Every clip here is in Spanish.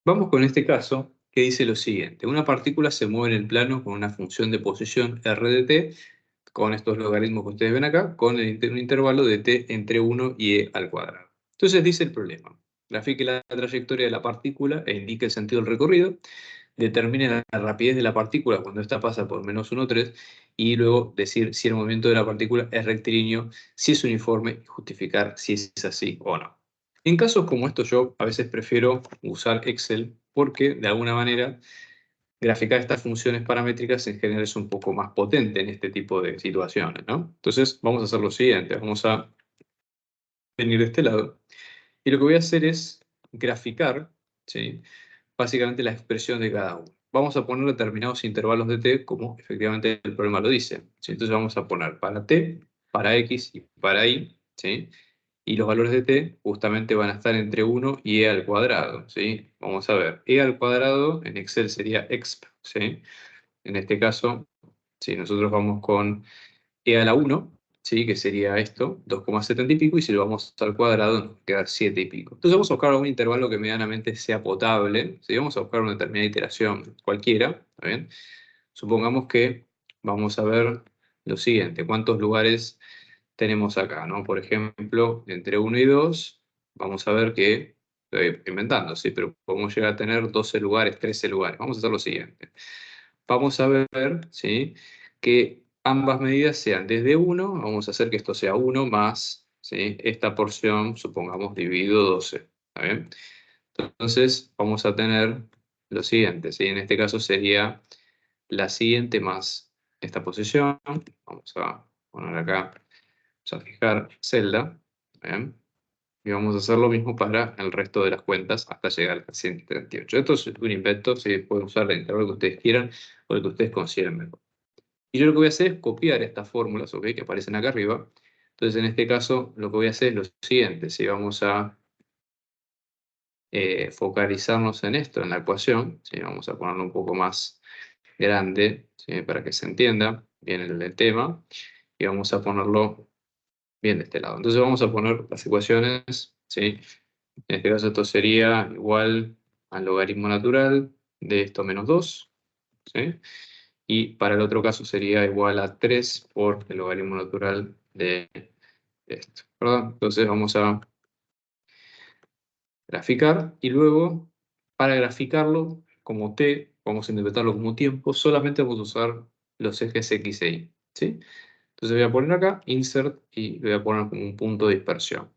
Vamos con este caso que dice lo siguiente. Una partícula se mueve en el plano con una función de posición r de t, con estos logaritmos que ustedes ven acá, con un intervalo de t entre 1 y e al cuadrado. Entonces dice el problema. Grafique la trayectoria de la partícula e indique el sentido del recorrido. Determine la rapidez de la partícula cuando ésta pasa por menos 1,3 y luego decir si el movimiento de la partícula es rectilíneo, si es uniforme y justificar si es así o no. En casos como estos yo a veces prefiero usar Excel porque de alguna manera graficar estas funciones paramétricas en general es un poco más potente en este tipo de situaciones, ¿no? Entonces vamos a hacer lo siguiente, vamos a venir de este lado y lo que voy a hacer es graficar, ¿sí?, básicamente la expresión de cada uno. Vamos a poner determinados intervalos de t como efectivamente el problema lo dice, ¿sí? Entonces vamos a poner para t, para x y para y, ¿sí? Y los valores de t justamente van a estar entre 1 y e al cuadrado, ¿sí? Vamos a ver, e al cuadrado en Excel sería exp, ¿sí? En este caso, si nosotros vamos con e a la 1, ¿sí?, que sería esto, 2,70 y pico, y si lo vamos al cuadrado nos queda 7 y pico. Entonces vamos a buscar algún intervalo que medianamente sea potable, ¿sí? Vamos a buscar una determinada iteración cualquiera, ¿está bien? Supongamos que vamos a ver lo siguiente, cuántos lugares tenemos acá, ¿no? Por ejemplo, entre 1 y 2, vamos a ver que, estoy inventando, ¿sí?, pero podemos llegar a tener 12 lugares, 13 lugares. Vamos a hacer lo siguiente. Vamos a ver, ¿sí?, que ambas medidas sean desde 1, vamos a hacer que esto sea 1 más, ¿sí?, esta porción, supongamos, dividido 12, ¿está bien? Entonces, vamos a tener lo siguiente, ¿sí? En este caso sería la siguiente más esta posición. Vamos a poner acá, vamos a fijar celda, ¿bien? Y vamos a hacer lo mismo para el resto de las cuentas hasta llegar al 138. Esto es un invento, se puede usar el intervalo que ustedes quieran o el que ustedes consideren mejor. Y yo lo que voy a hacer es copiar estas fórmulas, ¿ok?, que aparecen acá arriba. Entonces, en este caso, lo que voy a hacer es lo siguiente. Si vamos a focalizarnos en esto, en la ecuación, ¿sí?, vamos a ponerlo un poco más grande, ¿sí?, para que se entienda bien el tema. Y vamos a ponerlo bien de este lado. Entonces vamos a poner las ecuaciones, ¿sí? En este caso esto sería igual al logaritmo natural de esto menos 2, ¿sí? Y para el otro caso sería igual a 3 por el logaritmo natural de esto, ¿verdad? Entonces vamos a graficar y luego, para graficarlo como t, vamos a interpretarlo como tiempo, solamente vamos a usar los ejes x e y, ¿sí? Entonces voy a poner acá insert y voy a poner como un punto de dispersión.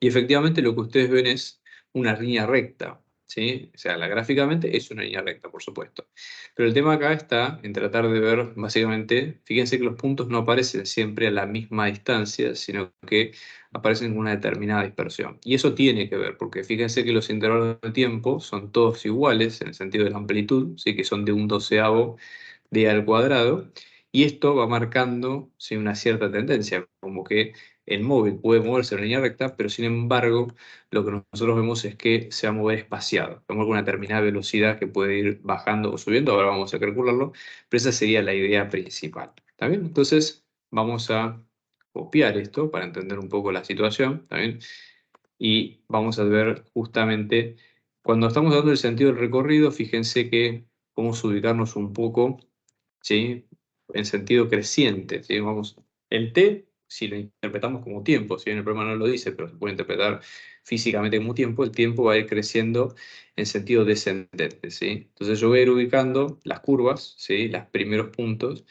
Y efectivamente lo que ustedes ven es una línea recta, ¿sí? O sea, gráficamente es una línea recta, por supuesto. Pero el tema acá está en tratar de ver, básicamente, fíjense que los puntos no aparecen siempre a la misma distancia, sino que aparecen con una determinada dispersión. Y eso tiene que ver, porque fíjense que los intervalos de tiempo son todos iguales en el sentido de la amplitud, ¿sí?, que son de un doceavo de al cuadrado, y esto va marcando, ¿sí?, una cierta tendencia, como que el móvil puede moverse en línea recta, pero sin embargo, lo que nosotros vemos es que se va a mover espaciado, va a mover con una determinada velocidad que puede ir bajando o subiendo, ahora vamos a calcularlo, pero esa sería la idea principal, ¿está bien? Entonces, vamos a copiar esto para entender un poco la situación, ¿está bien? Y vamos a ver justamente, cuando estamos dando el sentido del recorrido, fíjense que vamos a ubicarnos un poco, ¿sí?, en sentido creciente, ¿sí? Vamos, el t, si lo interpretamos como tiempo, si bien el problema no lo dice, pero se puede interpretar físicamente como tiempo, el tiempo va a ir creciendo en sentido descendente, ¿sí? Entonces yo voy a ir ubicando las curvas, ¿sí?, los primeros puntos,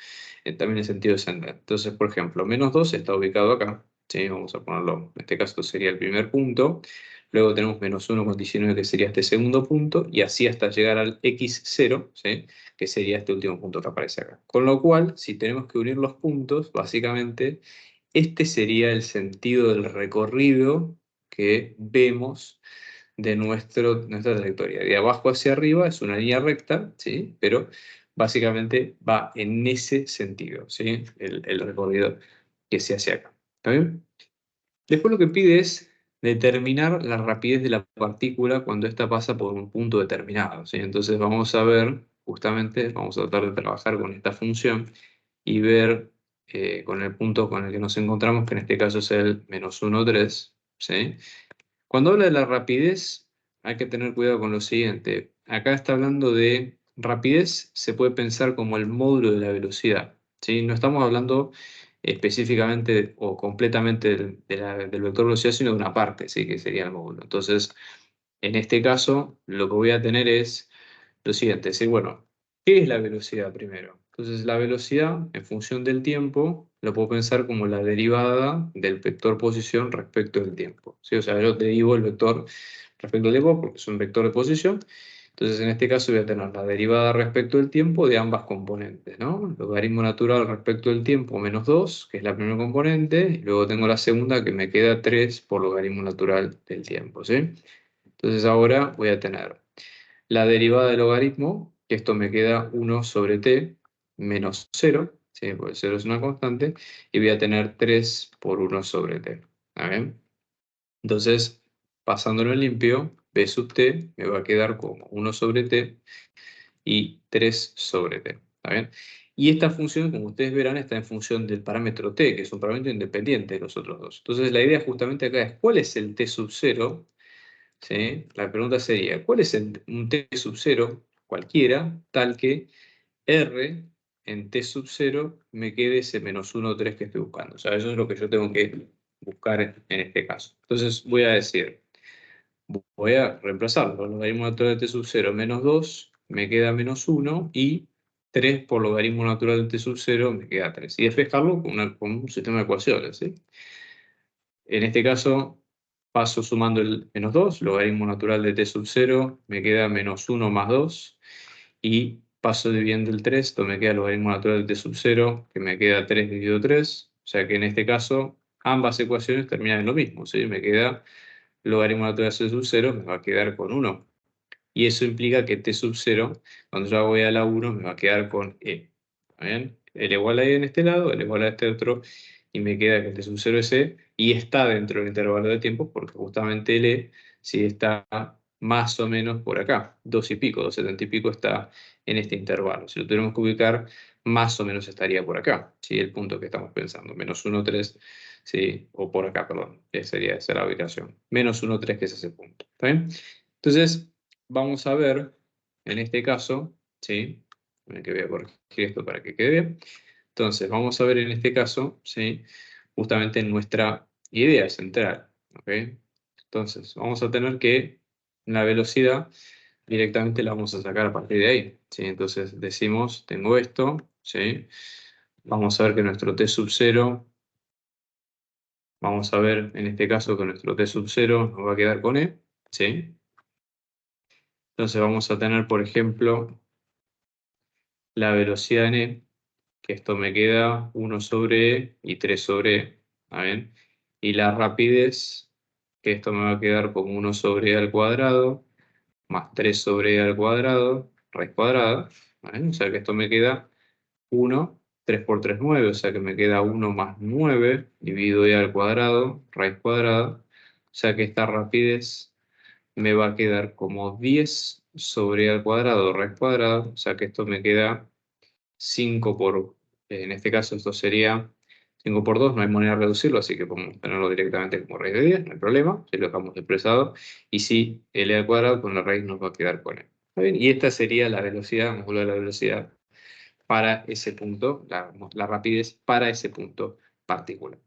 también en sentido descendente. Entonces, por ejemplo, menos 2 está ubicado acá, ¿sí? Vamos a ponerlo, en este caso sería el primer punto. Luego tenemos menos 1,19, que sería este segundo punto, y así hasta llegar al x0, ¿sí?, que sería este último punto que aparece acá. Con lo cual, si tenemos que unir los puntos, básicamente, este sería el sentido del recorrido que vemos de nuestra trayectoria. De abajo hacia arriba es una línea recta, ¿sí?, pero básicamente va en ese sentido, ¿sí?, el recorrido que se hace acá. ¿Está bien? Después lo que pide es determinar la rapidez de la partícula cuando ésta pasa por un punto determinado, ¿sí? Entonces vamos a ver, justamente, vamos a tratar de trabajar con esta función y ver con el punto con el que nos encontramos, que en este caso es el menos 1,3, ¿sí? Cuando habla de la rapidez, hay que tener cuidado con lo siguiente. Acá está hablando de rapidez, se puede pensar como el módulo de la velocidad, ¿sí? No estamos hablando específicamente o completamente del vector velocidad, sino de una parte, ¿sí? Que sería el módulo. Entonces, en este caso, lo que voy a tener es lo siguiente, es decir, bueno, ¿qué es la velocidad primero? Entonces, la velocidad, en función del tiempo, lo puedo pensar como la derivada del vector posición respecto del tiempo, ¿sí? O sea, yo derivo el vector respecto al tiempo porque es un vector de posición. Entonces, en este caso voy a tener la derivada respecto del tiempo de ambas componentes, ¿no? Logaritmo natural respecto del tiempo menos 2, que es la primera componente, y luego tengo la segunda que me queda 3 por logaritmo natural del tiempo, ¿sí? Entonces ahora voy a tener la derivada del logaritmo, que esto me queda 1 sobre t menos 0, ¿sí? Porque 0 es una constante, y voy a tener 3 por 1 sobre t. ¿Está bien? Entonces, pasándolo en limpio, b sub t me va a quedar como 1 sobre t y 3 sobre t. ¿Está bien? Y esta función, como ustedes verán, está en función del parámetro t, que es un parámetro independiente de los otros dos. Entonces, la idea justamente acá es, ¿cuál es el t sub 0? ¿Sí? La pregunta sería, ¿cuál es un t sub 0 cualquiera, tal que r en t sub 0 me quede ese menos 1 o 3 que estoy buscando? O sea, eso es lo que yo tengo que buscar en este caso. Entonces voy a decir, voy a reemplazarlo. Logaritmo natural de t sub 0 menos 2 me queda menos 1 y 3 por logaritmo natural de t sub 0 me queda 3. Y despejarlo con un sistema de ecuaciones, ¿sí? En este caso, paso sumando el menos 2, logaritmo natural de t sub 0, me queda menos 1 más 2, y paso dividiendo el 3, esto me queda logaritmo natural de t sub 0, que me queda 3 dividido 3, o sea que en este caso ambas ecuaciones terminan en lo mismo, ¿sí? Me queda logaritmo natural de t sub 0, me va a quedar con 1. Y eso implica que t sub 0, cuando yo voy a la 1, me va a quedar con e. ¿Está bien? L igual a e en este lado, L igual a este otro, y me queda que t sub 0 es e, y está dentro del intervalo de tiempo, porque justamente el e sí está más o menos por acá, 2 y pico, 2,70 y pico está en este intervalo. Si lo tuviéramos que ubicar, más o menos estaría por acá, ¿sí? El punto que estamos pensando, menos 1, 3, ¿sí? O por acá, perdón, sería esa la ubicación. Menos 1, 3, que es ese punto. ¿Está bien? Entonces, vamos a ver, en este caso, ¿sí? Que voy a corregir esto para que quede bien. Entonces, vamos a ver en este caso, ¿sí? Justamente nuestra idea central, ¿ok? Entonces, vamos a tener que la velocidad directamente la vamos a sacar a partir de ahí, ¿sí? Entonces, decimos, tengo esto, ¿sí? Vamos a ver que nuestro t sub 0, vamos a ver en este caso que nuestro t sub 0 nos va a quedar con e, ¿sí? Entonces vamos a tener, por ejemplo, la velocidad en e, que esto me queda 1 sobre e y 3 sobre e, ¿está bien? Y la rapidez, que esto me va a quedar como 1 sobre e al cuadrado, más 3 sobre e al cuadrado, raíz cuadrada, ¿está bien? O sea que esto me queda 1, 3 por 3, 9, o sea que me queda 1 más 9, dividido e al cuadrado, raíz cuadrada, o sea que esta rapidez me va a quedar como 10 sobre e al cuadrado, raíz cuadrada, o sea que esto me queda 5 por, en este caso esto sería 5 por 2, no hay manera de reducirlo, así que podemos tenerlo directamente como raíz de 10, no hay problema, si lo dejamos expresado, y si L al cuadrado con la raíz nos va a quedar con E. ¿Está bien? Y esta sería la velocidad, módulo de la velocidad para ese punto, la rapidez para ese punto particular.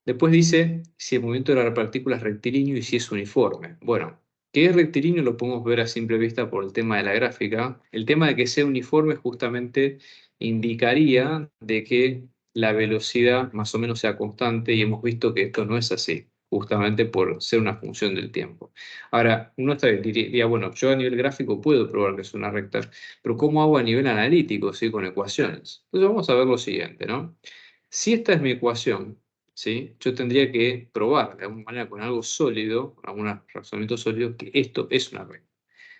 Después dice si el movimiento de la partícula es rectilíneo y si es uniforme. Bueno, que es rectilíneo lo podemos ver a simple vista por el tema de la gráfica. El tema de que sea uniforme justamente indicaría de que la velocidad más o menos sea constante y hemos visto que esto no es así, justamente por ser una función del tiempo. Ahora, uno diría, bueno, yo a nivel gráfico puedo probar que es una recta, pero ¿cómo hago a nivel analítico, ¿sí? Con ecuaciones? Entonces vamos a ver lo siguiente, ¿no? Si esta es mi ecuación, ¿sí? Yo tendría que probar de alguna manera con algo sólido, con algún razonamiento sólido, que esto es una recta.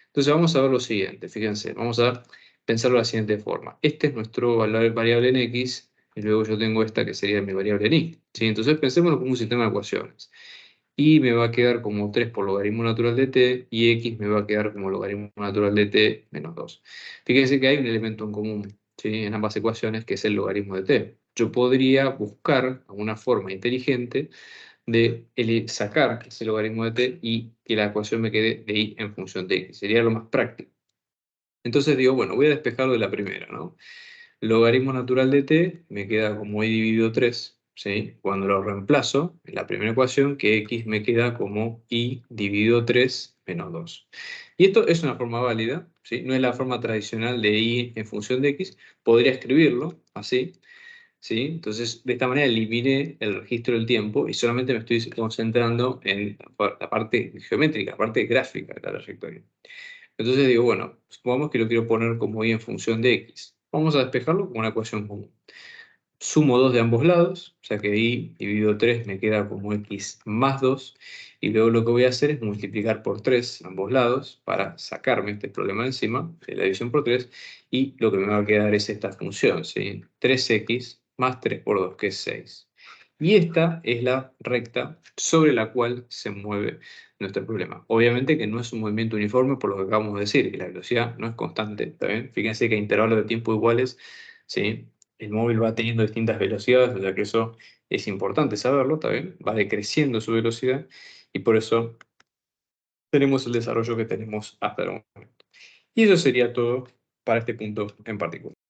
Entonces vamos a ver lo siguiente, fíjense, vamos a pensarlo de la siguiente forma. Este es nuestro variable en x, y luego yo tengo esta que sería mi variable en y. ¿Sí? Entonces pensémoslo como un sistema de ecuaciones. Y me va a quedar como 3 por logaritmo natural de t, y x me va a quedar como logaritmo natural de t menos 2. Fíjense que hay un elemento en común, ¿sí? En ambas ecuaciones, que es el logaritmo de t. Yo podría buscar alguna forma inteligente de sacar ese logaritmo de t y que la ecuación me quede de y en función de x. Sería lo más práctico. Entonces digo, bueno, voy a despejarlo de la primera, ¿no? Logaritmo natural de t me queda como y dividido 3, ¿sí? Cuando lo reemplazo en la primera ecuación, que x me queda como y dividido 3 menos 2. Y esto es una forma válida, ¿sí? No es la forma tradicional de y en función de x. Podría escribirlo así, ¿sí? Entonces, de esta manera eliminé el registro del tiempo y solamente me estoy concentrando en la parte geométrica, la parte gráfica de la trayectoria. Entonces digo, bueno, supongamos que lo quiero poner como y en función de x. Vamos a despejarlo con una ecuación común. Sumo 2 de ambos lados, o sea que y dividido 3 me queda como x más 2. Y luego lo que voy a hacer es multiplicar por 3 en ambos lados para sacarme este problema de encima, de la división por 3. Y lo que me va a quedar es esta función, ¿sí? 3x más 3 por 2, que es 6. Y esta es la recta sobre la cual se mueve nuestro problema. Obviamente que no es un movimiento uniforme por lo que acabamos de decir, que la velocidad no es constante, ¿está bien? Fíjense que a intervalos de tiempo iguales, ¿sí? El móvil va teniendo distintas velocidades, o sea que eso es importante saberlo, ¿está bien? Va decreciendo su velocidad y por eso tenemos el desarrollo que tenemos hasta el momento. Y eso sería todo para este punto en particular.